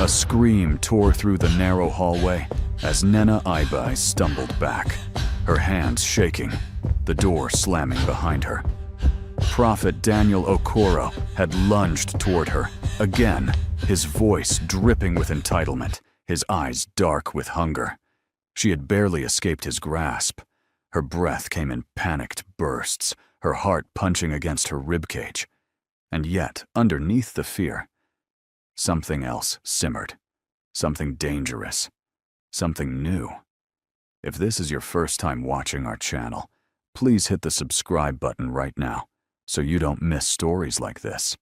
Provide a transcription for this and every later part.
A scream tore through the narrow hallway as Nena Ibai stumbled back, her hands shaking, the door slamming behind her. Prophet Daniel Okoro had lunged toward her, again, his voice dripping with entitlement, his eyes dark with hunger. She had barely escaped his grasp. Her breath came in panicked bursts, her heart punching against her ribcage. And yet, underneath the fear, something else simmered. Something dangerous. Something new. If this is your first time watching our channel, please hit the subscribe button right now so you don't miss stories like this.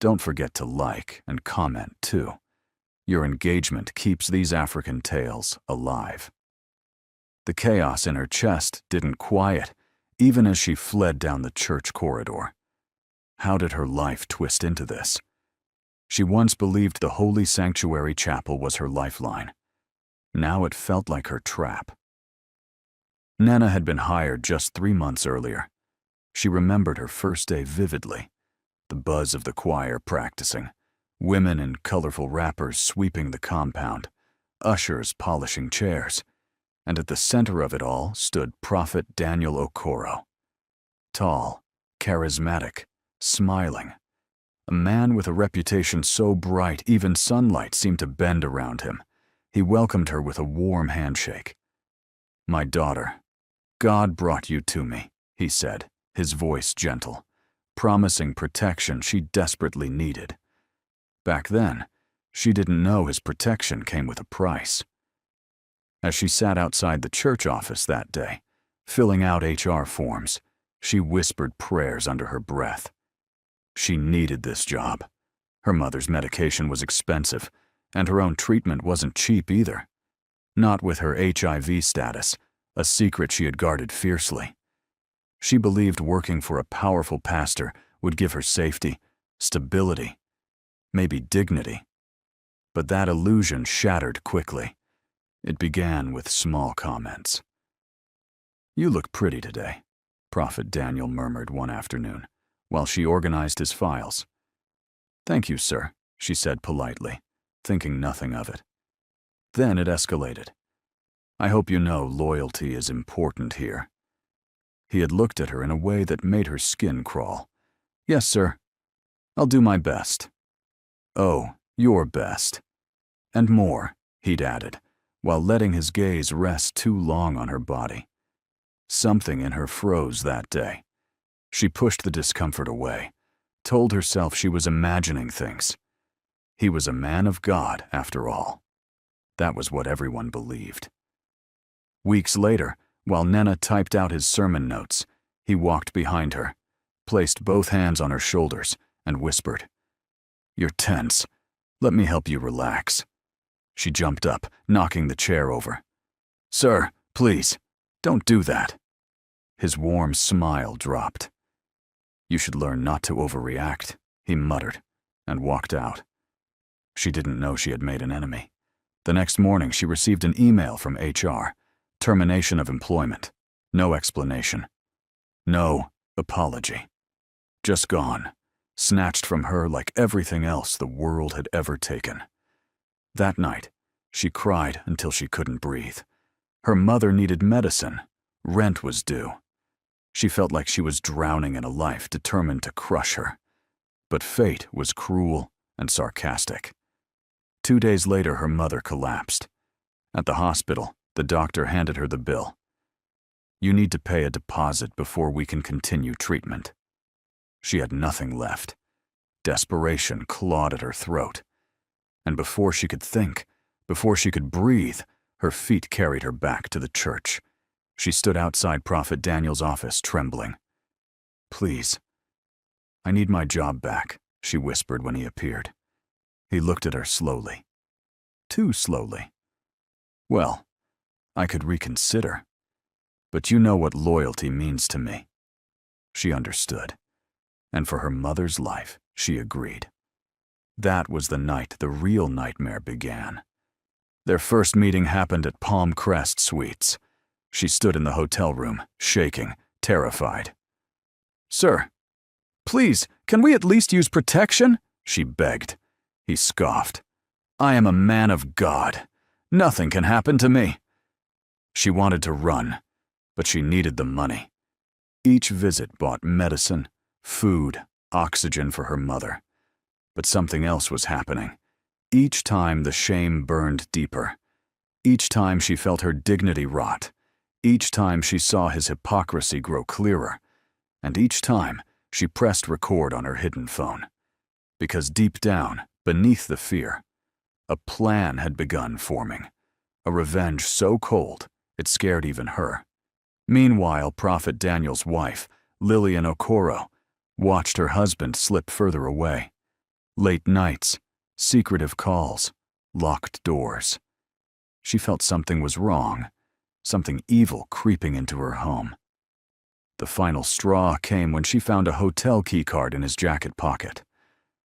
Don't forget to like and comment too. Your engagement keeps these African tales alive. The chaos in her chest didn't quiet, even as she fled down the church corridor. How did her life twist into this? She once believed the holy sanctuary chapel was her lifeline. Now it felt like her trap. Nena had been hired just 3 months earlier. She remembered her first day vividly. The buzz of the choir practicing, women in colorful wrappers sweeping the compound, ushers polishing chairs, and at the center of it all stood Prophet Daniel Okoro. Tall, charismatic, smiling. A man with a reputation so bright even sunlight seemed to bend around him. He welcomed her with a warm handshake. "My daughter, God brought you to me," he said, his voice gentle, promising protection she desperately needed. Back then, she didn't know his protection came with a price. As she sat outside the church office that day, filling out HR forms, she whispered prayers under her breath. She needed this job. Her mother's medication was expensive, and her own treatment wasn't cheap either. Not with her HIV status, a secret she had guarded fiercely. She believed working for a powerful pastor would give her safety, stability, maybe dignity. But that illusion shattered quickly. It began with small comments. "You look pretty today," Prophet Daniel murmured one afternoon, while she organized his files. "Thank you, sir," she said politely, thinking nothing of it. Then it escalated. "I hope you know loyalty is important here." He had looked at her in a way that made her skin crawl. "Yes, sir. I'll do my best." "Oh, your best." "And more," he'd added, while letting his gaze rest too long on her body. Something in her froze that day. She pushed the discomfort away, told herself she was imagining things. He was a man of God, after all. That was what everyone believed. Weeks later, while Nena typed out his sermon notes, he walked behind her, placed both hands on her shoulders, and whispered, "You're tense. Let me help you relax." She jumped up, knocking the chair over. "Sir, please, don't do that." His warm smile dropped. "You should learn not to overreact," he muttered, and walked out. She didn't know she had made an enemy. The next morning, she received an email from HR. Termination of employment. No explanation. No apology. Just gone. Snatched from her like everything else the world had ever taken. That night, she cried until she couldn't breathe. Her mother needed medicine. Rent was due. She felt like she was drowning in a life determined to crush her. But fate was cruel and sarcastic. 2 days later, her mother collapsed. At the hospital, the doctor handed her the bill. "You need to pay a deposit before we can continue treatment." She had nothing left. Desperation clawed at her throat. And before she could think, before she could breathe, her feet carried her back to the church. She stood outside Prophet Daniel's office, trembling. "Please, I need my job back," she whispered when he appeared. He looked at her slowly. Too slowly. "Well, I could reconsider. But you know what loyalty means to me." She understood. And for her mother's life, she agreed. That was the night the real nightmare began. Their first meeting happened at Palm Crest Suites. She stood in the hotel room, shaking, terrified. "Sir, please, can we at least use protection?" she begged. He scoffed. I am a man of God. Nothing can happen to me." She wanted to run, but she needed the money. Each visit bought medicine, food, oxygen for her mother. But something else was happening. Each time the shame burned deeper. Each time she felt her dignity rot. Each time she saw his hypocrisy grow clearer. And each time she pressed record on her hidden phone. Because deep down, beneath the fear, a plan had begun forming. A revenge so cold, it scared even her. Meanwhile, Prophet Daniel's wife, Lillian Okoro, watched her husband slip further away. Late nights, secretive calls, locked doors. She felt something was wrong, something evil creeping into her home. The final straw came when she found a hotel keycard in his jacket pocket.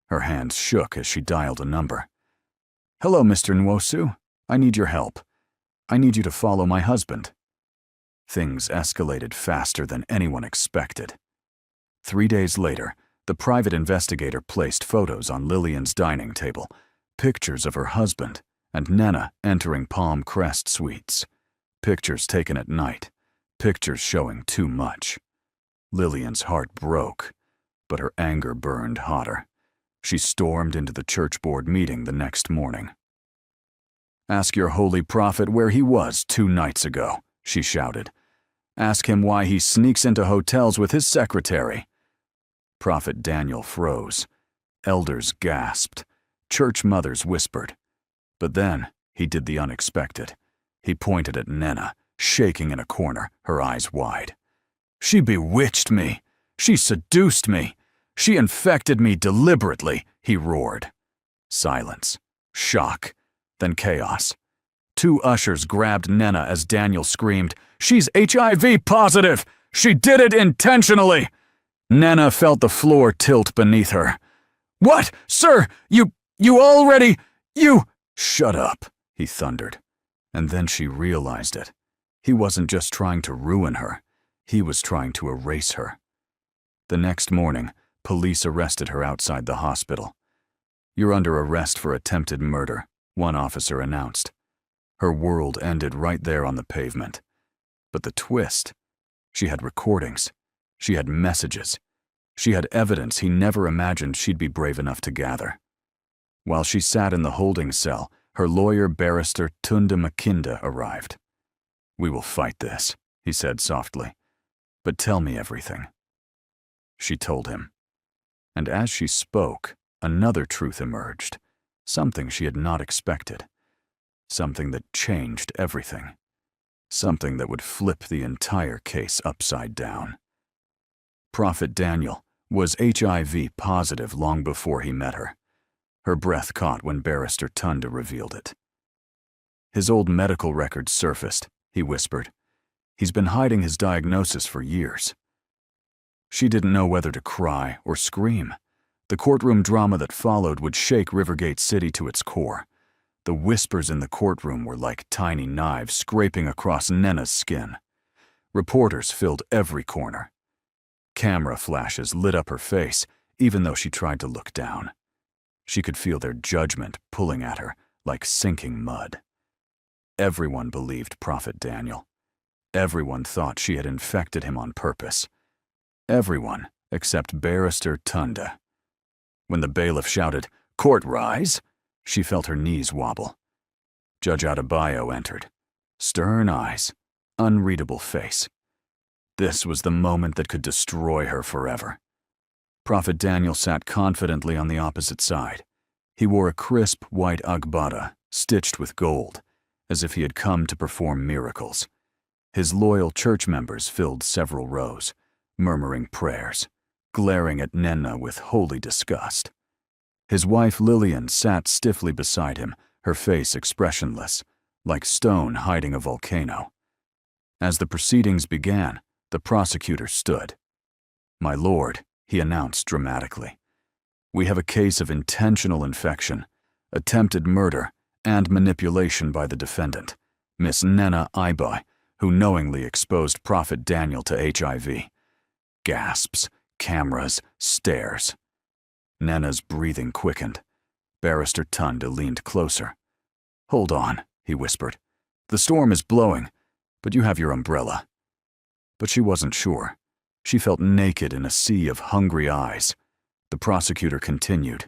Her hands shook as she dialed a number. "Hello, Mr. Nwosu. I need your help. I need you to follow my husband." Things escalated faster than anyone expected. 3 days later, the private investigator placed photos on Lillian's dining table, pictures of her husband and Nena entering Palm Crest Suites. Pictures taken at night, pictures showing too much. Lillian's heart broke, but her anger burned hotter. She stormed into the church board meeting the next morning. "Ask your holy prophet where he was 2 nights ago," she shouted. "Ask him why he sneaks into hotels with his secretary." Prophet Daniel froze. Elders gasped. Church mothers whispered. But then he did the unexpected. He pointed at Nena, shaking in a corner, her eyes wide. "She bewitched me. She seduced me. She infected me deliberately," he roared. Silence, shock, then chaos. 2 ushers grabbed Nena as Daniel screamed, "She's HIV positive! She did it intentionally!" Nena felt the floor tilt beneath her. "What? Sir, you already, you—" "Shut up," he thundered. And then she realized it. He wasn't just trying to ruin her. He was trying to erase her. The next morning, police arrested her outside the hospital. "You're under arrest for attempted murder," one officer announced. Her world ended right there on the pavement. But the twist, she had recordings. She had messages. She had evidence he never imagined she'd be brave enough to gather. While she sat in the holding cell, her lawyer, Barrister Tunda Makinda, arrived. "We will fight this," he said softly. "But tell me everything." She told him. And as she spoke, another truth emerged, something she had not expected, something that changed everything, something that would flip the entire case upside down. Prophet Daniel was HIV positive long before he met her. Her breath caught when Barrister Tunda revealed it. "His old medical records surfaced," he whispered. "He's been hiding his diagnosis for years." She didn't know whether to cry or scream. The courtroom drama that followed would shake Rivergate City to its core. The whispers in the courtroom were like tiny knives scraping across Nena's skin. Reporters filled every corner. Camera flashes lit up her face, even though she tried to look down. She could feel their judgment pulling at her like sinking mud. Everyone believed Prophet Daniel. Everyone thought she had infected him on purpose. Everyone except Barrister Tunda. When the bailiff shouted, "Court rise," she felt her knees wobble. Judge Adebayo entered. Stern eyes, unreadable face. This was the moment that could destroy her forever. Prophet Daniel sat confidently on the opposite side. He wore a crisp white agbada, stitched with gold, as if he had come to perform miracles. His loyal church members filled several rows, murmuring prayers, glaring at Nena with holy disgust. His wife Lillian sat stiffly beside him, her face expressionless, like stone hiding a volcano. As the proceedings began, the prosecutor stood. "My lord," he announced dramatically, "we have a case of intentional infection, attempted murder, and manipulation by the defendant, Miss Nena Ibai, who knowingly exposed Prophet Daniel to HIV." Gasps, cameras, stares. Nena's breathing quickened. Barrister Tunde leaned closer. "Hold on," he whispered. "The storm is blowing, but you have your umbrella." But she wasn't sure. She felt naked in a sea of hungry eyes. The prosecutor continued.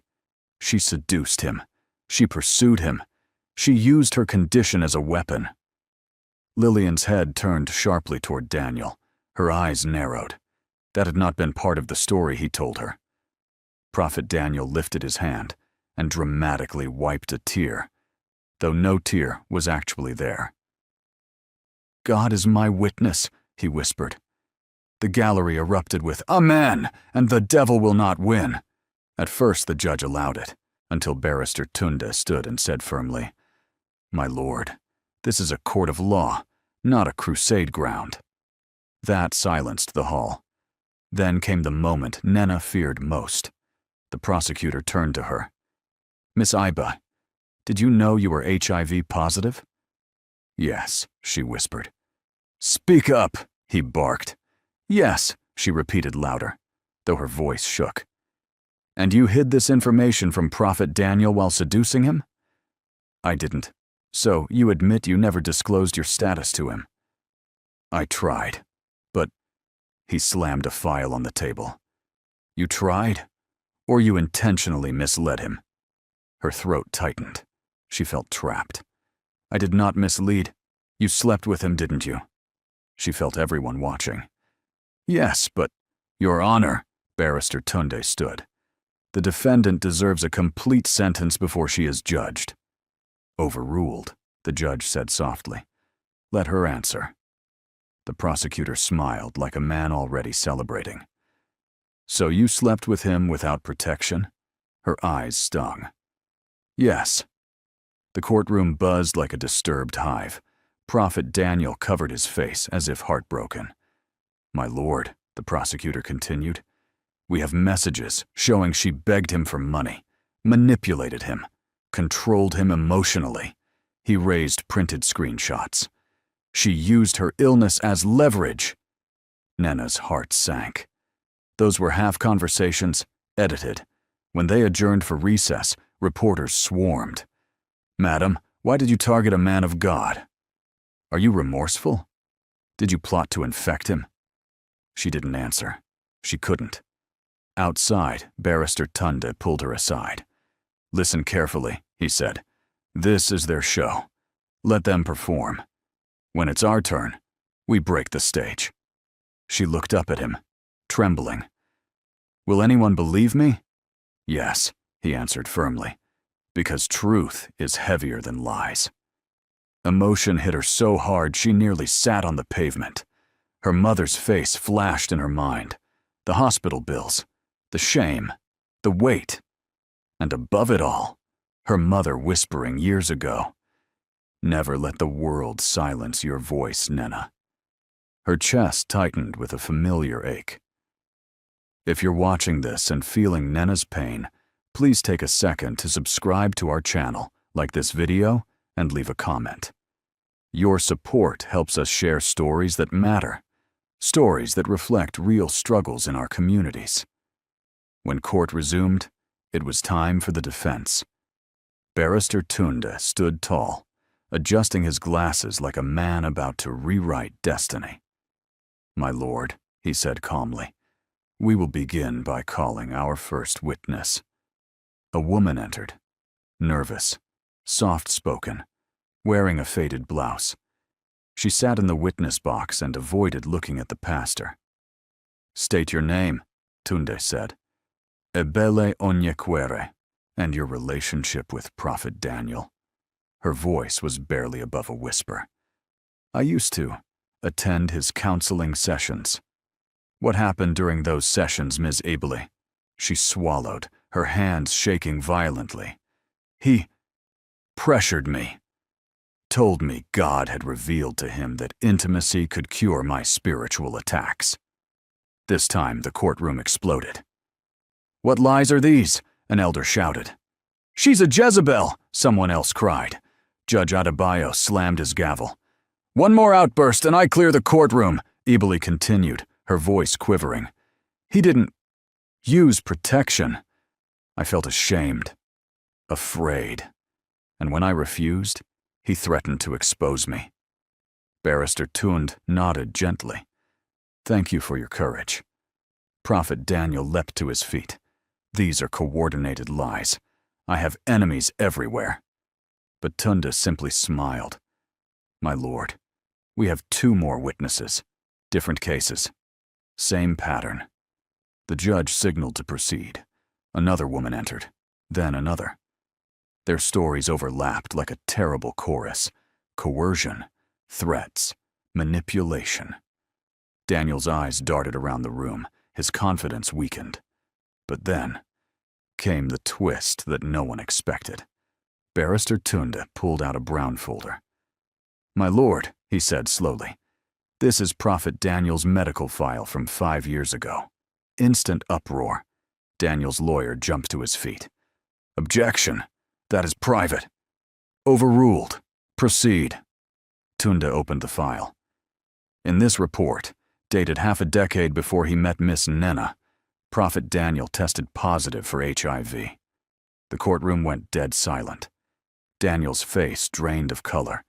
She seduced him. She pursued him. She used her condition as a weapon. Lillian's head turned sharply toward Daniel. Her eyes narrowed. That had not been part of the story he told her. Prophet Daniel lifted his hand and dramatically wiped a tear, though no tear was actually there. "God is my witness," he whispered. The gallery erupted with "Amen," and "the devil will not win." At first the judge allowed it, until Barrister Tunde stood and said firmly, "My lord, this is a court of law, not a crusade ground." That silenced the hall. Then came the moment Nena feared most. The prosecutor turned to her. "Miss Iba, did you know you were HIV positive?" "Yes," she whispered. "Speak up," he barked. "Yes," she repeated louder, though her voice shook. "And you hid this information from Prophet Daniel while seducing him?" "I didn't. So you admit you never disclosed your status to him?" "I tried, but—" He slammed a file on the table. "You tried? Or you intentionally misled him?" Her throat tightened. She felt trapped. "I did not mislead. You slept with him, didn't you?" She felt everyone watching. "Yes, but—" "Your Honor," Barrister Tunde stood. "The defendant deserves a complete sentence before she is judged." "Overruled," the judge said softly. "Let her answer." The prosecutor smiled like a man already celebrating. "So you slept with him without protection?" Her eyes stung. "Yes." The courtroom buzzed like a disturbed hive. Prophet Daniel covered his face as if heartbroken. "My lord," the prosecutor continued, "we have messages showing she begged him for money, manipulated him, controlled him emotionally." He raised printed screenshots. "She used her illness as leverage." Nena's heart sank. Those were half conversations, edited. When they adjourned for recess, reporters swarmed. "Madam, why did you target a man of God? Are you remorseful? Did you plot to infect him?" She didn't answer. She couldn't. Outside, Barrister Tunde pulled her aside. "Listen carefully," he said. "This is their show. Let them perform. When it's our turn, we break the stage." She looked up at him, trembling. "Will anyone believe me?" "Yes," he answered firmly, "because truth is heavier than lies." Emotion hit her so hard she nearly sat on the pavement. Her mother's face flashed in her mind. The hospital bills, the shame, the weight, and above it all, her mother whispering years ago, "Never let the world silence your voice, Nena." Her chest tightened with a familiar ache. If you're watching this and feeling Nena's pain, please take a second to subscribe to our channel, like this video, and leave a comment. Your support helps us share stories that matter, stories that reflect real struggles in our communities. When court resumed, it was time for the defense. Barrister Tunde stood tall, adjusting his glasses like a man about to rewrite destiny. "My lord," he said calmly, "we will begin by calling our first witness." A woman entered, nervous, soft-spoken, wearing a faded blouse. She sat in the witness box and avoided looking at the pastor. "State your name," Tunde said. "Ebele Onyekwere, and your relationship with Prophet Daniel." Her voice was barely above a whisper. "I used to attend his counseling sessions." "What happened during those sessions, Ms. Ebele?" She swallowed, her hands shaking violently. "He pressured me. Told me God had revealed to him that intimacy could cure my spiritual attacks." This time the courtroom exploded. "What lies are these?" an elder shouted. "She's a Jezebel!" someone else cried. Judge Adebayo slammed his gavel. "One more outburst and I clear the courtroom," Ebele continued, her voice quivering. "He didn't use protection." I felt ashamed. afraid. And when I refused, he threatened to expose me. Barrister Tund nodded gently. Thank you for your courage. Prophet Daniel leapt to his feet. These are coordinated lies. I have enemies everywhere. But Tunda simply smiled. My lord, we have 2 more witnesses. Different cases. Same pattern. The judge signaled to proceed. Another woman entered, then another. Their stories overlapped like a terrible chorus. Coercion, threats, manipulation. Daniel's eyes darted around the room, his confidence weakened. But then came the twist that no one expected. Barrister Tunda pulled out a brown folder. My lord, he said slowly, this is Prophet Daniel's medical file from 5 years ago. Instant uproar. Daniel's lawyer jumped to his feet. Objection. That is private. Overruled. Proceed. Tunda opened the file. In this report, dated half a decade before he met Miss Nena, Prophet Daniel tested positive for HIV. The courtroom went dead silent. Daniel's face drained of color.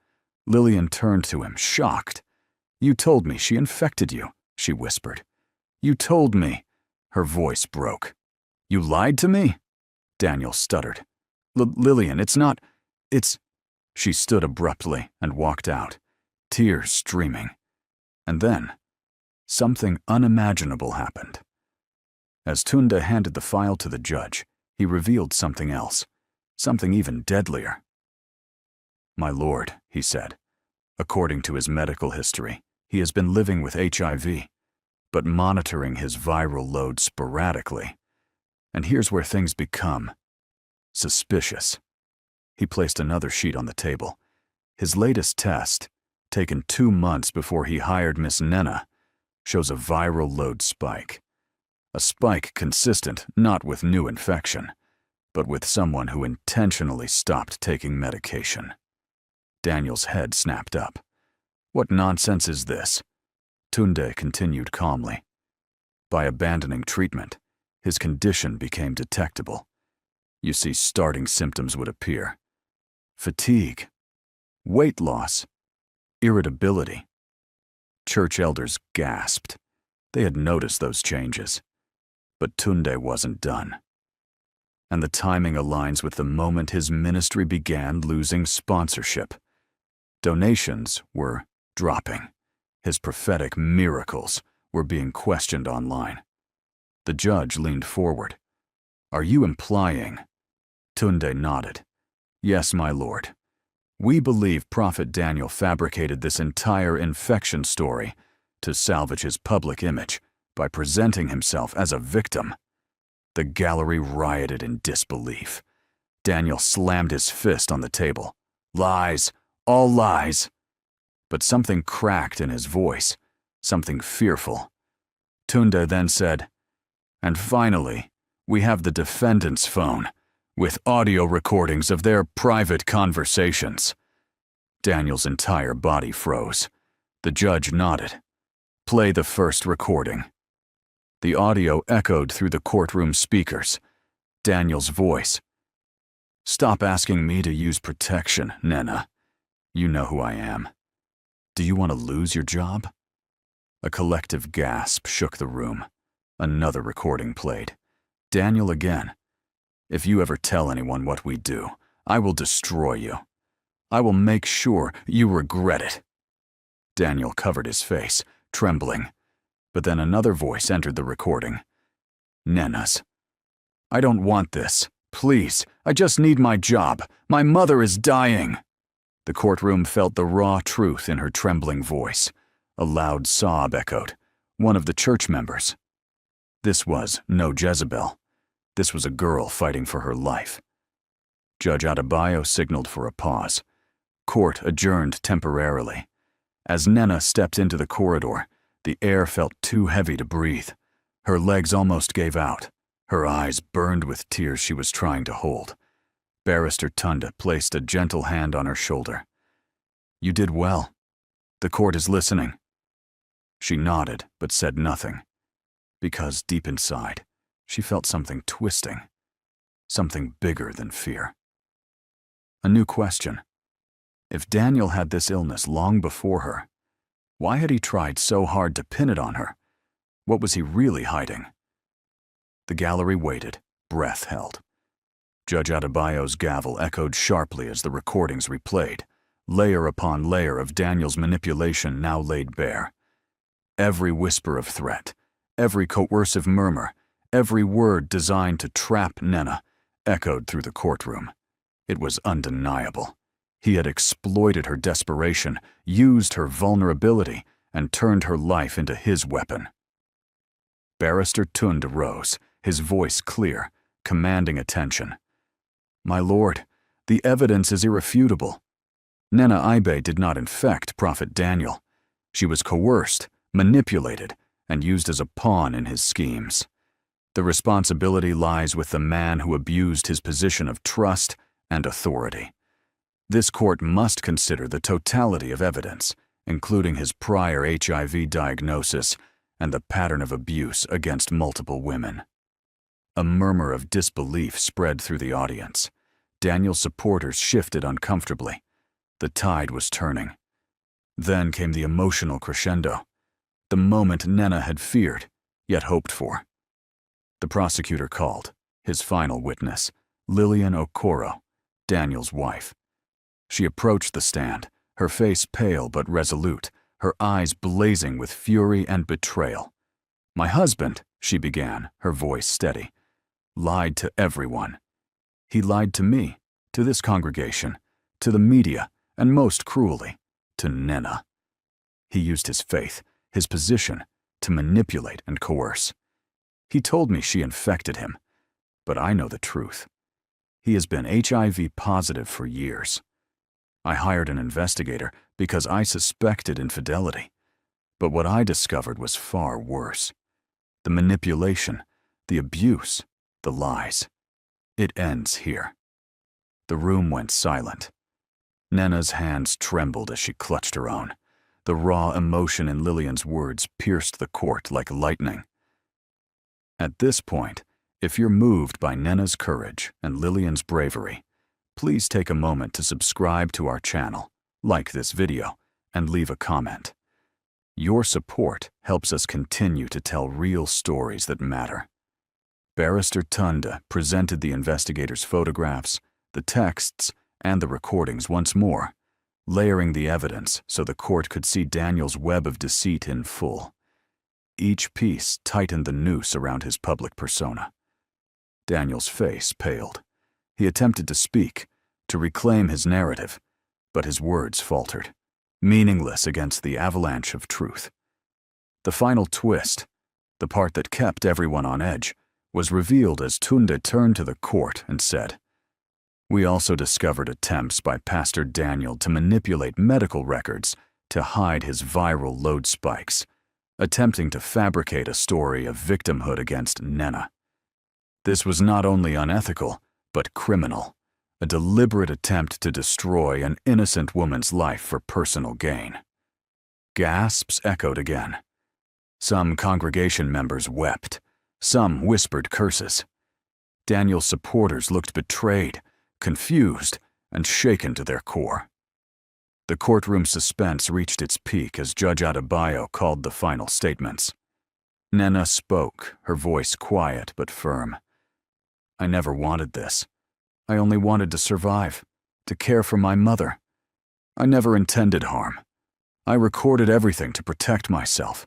Lillian turned to him, shocked. You told me she infected you, she whispered. You told me. Her voice broke. You lied to me? Daniel stuttered. Lillian, it's not. It's. She stood abruptly and walked out, tears streaming. And then, something unimaginable happened. As Tunda handed the file to the judge, he revealed something else, something even deadlier. My lord, he said, according to his medical history, he has been living with HIV, but monitoring his viral load sporadically. And here's where things become suspicious. He placed another sheet on the table. His latest test, taken 2 months before he hired Miss Nena, shows a viral load spike. A spike consistent not with new infection, but with someone who intentionally stopped taking medication. Daniel's head snapped up. What nonsense is this? Tunde continued calmly. By abandoning treatment, his condition became detectable. You see, starting symptoms would appear. Fatigue, weight loss, irritability. Church elders gasped. They had noticed those changes. But Tunde wasn't done. And the timing aligns with the moment his ministry began losing sponsorship. Donations were dropping. His prophetic miracles were being questioned online. The judge leaned forward. Are you implying? Tunde nodded. Yes, my lord. We believe Prophet Daniel fabricated this entire infection story to salvage his public image by presenting himself as a victim. The gallery rioted in disbelief. Daniel slammed his fist on the table. Lies, all lies. But something cracked in his voice, something fearful. Tunde then said, and finally, we have the defendant's phone, with audio recordings of their private conversations. Daniel's entire body froze. The judge nodded. Play the first recording. The audio echoed through the courtroom speakers. Daniel's voice. Stop asking me to use protection, Nena. You know who I am. Do you want to lose your job? A collective gasp shook the room. Another recording played. Daniel again. If you ever tell anyone what we do, I will destroy you. I will make sure you regret it. Daniel covered his face, trembling. But then another voice entered the recording. Nena's. I don't want this. Please, I just need my job. My mother is dying. The courtroom felt the raw truth in her trembling voice. A loud sob echoed. One of the church members. This was no Jezebel. This was a girl fighting for her life. Judge Adebayo signaled for a pause. Court adjourned temporarily. As Nena stepped into the corridor, the air felt too heavy to breathe. Her legs almost gave out. Her eyes burned with tears she was trying to hold. Barrister Tunda placed a gentle hand on her shoulder. You did well. The court is listening. She nodded, but said nothing. Because deep inside, she felt something twisting. Something bigger than fear. A new question. If Daniel had this illness long before her, why had he tried so hard to pin it on her? What was he really hiding? The gallery waited, breath held. Judge Adebayo's gavel echoed sharply as the recordings replayed, layer upon layer of Daniel's manipulation now laid bare. Every whisper of threat, every coercive murmur, every word designed to trap Nena echoed through the courtroom. It was undeniable. He had exploited her desperation, used her vulnerability, and turned her life into his weapon. Barrister Tund arose, his voice clear, commanding attention. My lord, the evidence is irrefutable. Nena Ibe did not infect Prophet Daniel. She was coerced, manipulated, and used as a pawn in his schemes. The responsibility lies with the man who abused his position of trust and authority. This court must consider the totality of evidence, including his prior HIV diagnosis and the pattern of abuse against multiple women. A murmur of disbelief spread through the audience. Daniel's supporters shifted uncomfortably. The tide was turning. Then came the emotional crescendo, the moment Nena had feared, yet hoped for. The prosecutor called, his final witness, Lillian Okoro, Daniel's wife. She approached the stand, her face pale but resolute, her eyes blazing with fury and betrayal. My husband, she began, her voice steady, lied to everyone. He lied to me, to this congregation, to the media, and most cruelly, to Nena. He used his faith, his position, to manipulate and coerce. He told me she infected him, but I know the truth. He has been HIV positive for years. I hired an investigator because I suspected infidelity, but what I discovered was far worse. The manipulation, the abuse, the lies. It ends here. The room went silent. Nena's hands trembled as she clutched her own. The raw emotion in Lillian's words pierced the court like lightning. At this point, if you're moved by Nena's courage and Lillian's bravery, please take a moment to subscribe to our channel, like this video, and leave a comment. Your support helps us continue to tell real stories that matter. Barrister Tunda presented the investigators' photographs, the texts, and the recordings once more, layering the evidence so the court could see Daniel's web of deceit in full. Each piece tightened the noose around his public persona. Daniel's face paled. He attempted to speak, to reclaim his narrative, but his words faltered, meaningless against the avalanche of truth. The final twist, the part that kept everyone on edge, was revealed as Tunde turned to the court and said, "We also discovered attempts by Pastor Daniel to manipulate medical records to hide his viral load spikes, attempting to fabricate a story of victimhood against Nena. This was not only unethical, but criminal, a deliberate attempt to destroy an innocent woman's life for personal gain." Gasps echoed again. Some congregation members wept. Some whispered curses. Daniel's supporters looked betrayed, confused, and shaken to their core. The courtroom suspense reached its peak as Judge Adebayo called the final statements. Nena spoke, her voice quiet but firm. "I never wanted this. I only wanted to survive, to care for my mother. I never intended harm. I recorded everything to protect myself.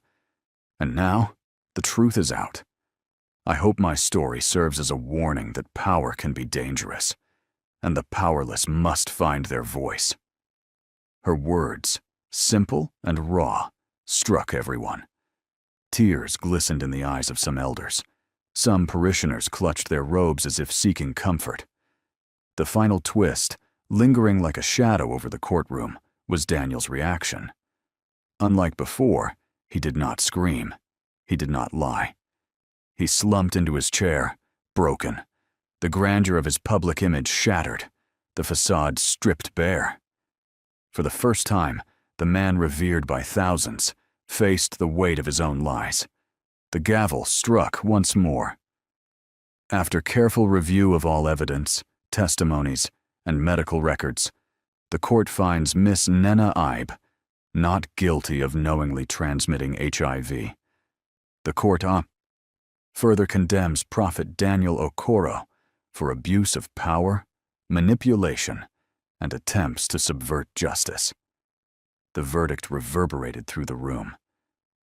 And now, the truth is out. I hope my story serves as a warning that power can be dangerous, and the powerless must find their voice." Her words, simple and raw, struck everyone. Tears glistened in the eyes of some elders. Some parishioners clutched their robes as if seeking comfort. The final twist, lingering like a shadow over the courtroom, was Daniel's reaction. Unlike before, he did not scream. He did not lie. He slumped into his chair, broken. The grandeur of his public image shattered, the facade stripped bare. For the first time, the man revered by thousands faced the weight of his own lies. The gavel struck once more. After careful review of all evidence, testimonies, and medical records, the court finds Miss Nena Ibe not guilty of knowingly transmitting HIV. The court further condemns Prophet Daniel Okoro for abuse of power, manipulation, and attempts to subvert justice. The verdict reverberated through the room.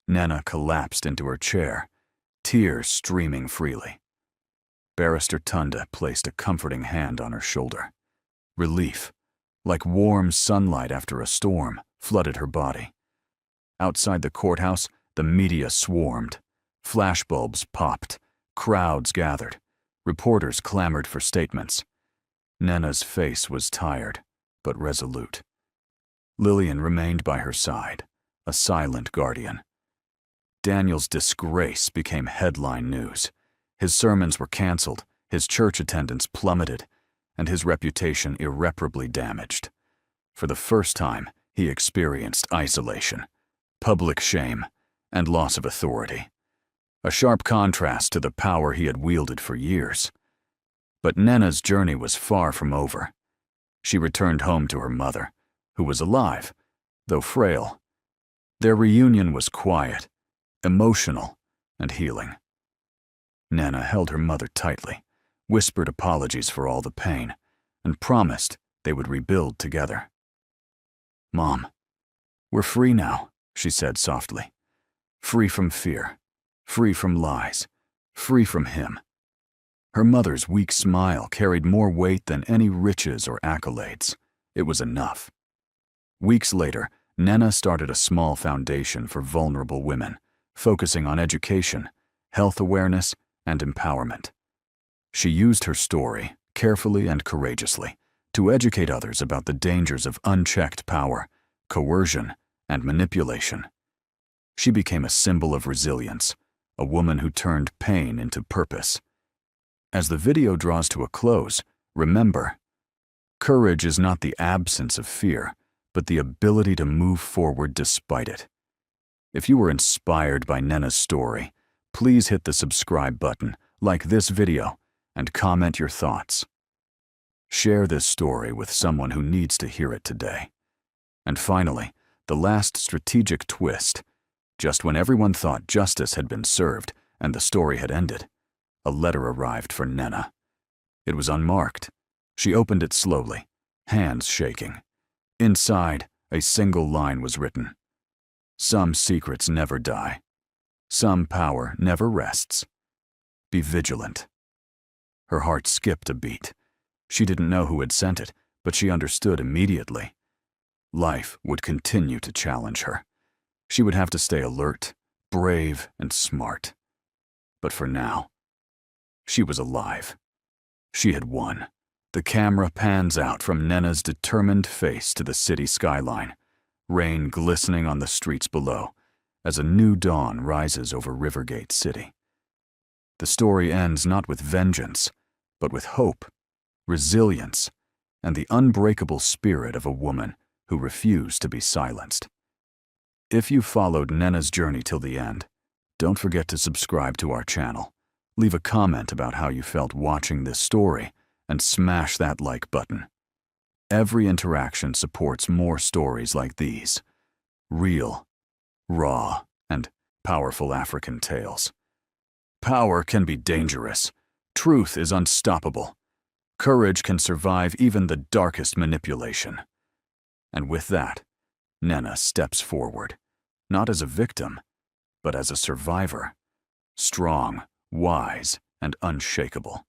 Nena collapsed into her chair, tears streaming freely. Barrister Tunda placed a comforting hand on her shoulder. Relief, like warm sunlight after a storm, flooded her body. Outside the courthouse, the media swarmed. Flashbulbs popped. Crowds gathered. Reporters clamored for statements. Nena's face was tired, but resolute. Lillian remained by her side, a silent guardian. Daniel's disgrace became headline news. His sermons were canceled, his church attendance plummeted, and his reputation irreparably damaged. For the first time, he experienced isolation, public shame, and loss of authority. A sharp contrast to the power he had wielded for years. But Nena's journey was far from over. She returned home to her mother, who was alive, though frail. Their reunion was quiet, emotional, and healing. Nena held her mother tightly, whispered apologies for all the pain, and promised they would rebuild together. "Mom, we're free now," she said softly. "Free from fear, free from lies, free from him." Her mother's weak smile carried more weight than any riches or accolades. It was enough. Weeks later, Nena started a small foundation for vulnerable women, focusing on education, health awareness, and empowerment. She used her story, carefully and courageously, to educate others about the dangers of unchecked power, coercion, and manipulation. She became a symbol of resilience, a woman who turned pain into purpose. As the video draws to a close, remember, courage is not the absence of fear, but the ability to move forward despite it. If you were inspired by Nena's story, please hit the subscribe button, like this video, and comment your thoughts. Share this story with someone who needs to hear it today. And finally, the last strategic twist. Just when everyone thought justice had been served and the story had ended, a letter arrived for Nena. It was unmarked. She opened it slowly, hands shaking. Inside, a single line was written. "Some secrets never die. Some power never rests. Be vigilant." Her heart skipped a beat. She didn't know who had sent it, but she understood immediately. Life would continue to challenge her. She would have to stay alert, brave, and smart. But for now, she was alive. She had won. The camera pans out from Nena's determined face to the city skyline, rain glistening on the streets below, as a new dawn rises over Rivergate City. The story ends not with vengeance, but with hope, resilience, and the unbreakable spirit of a woman who refused to be silenced. If you followed Nena's journey till the end, don't forget to subscribe to our channel. Leave a comment about how you felt watching this story, and smash that like button. Every interaction supports more stories like these. Real, raw, and powerful African tales. Power can be dangerous. Truth is unstoppable. Courage can survive even the darkest manipulation. And with that, Nena steps forward, not as a victim, but as a survivor, strong, wise, and unshakable.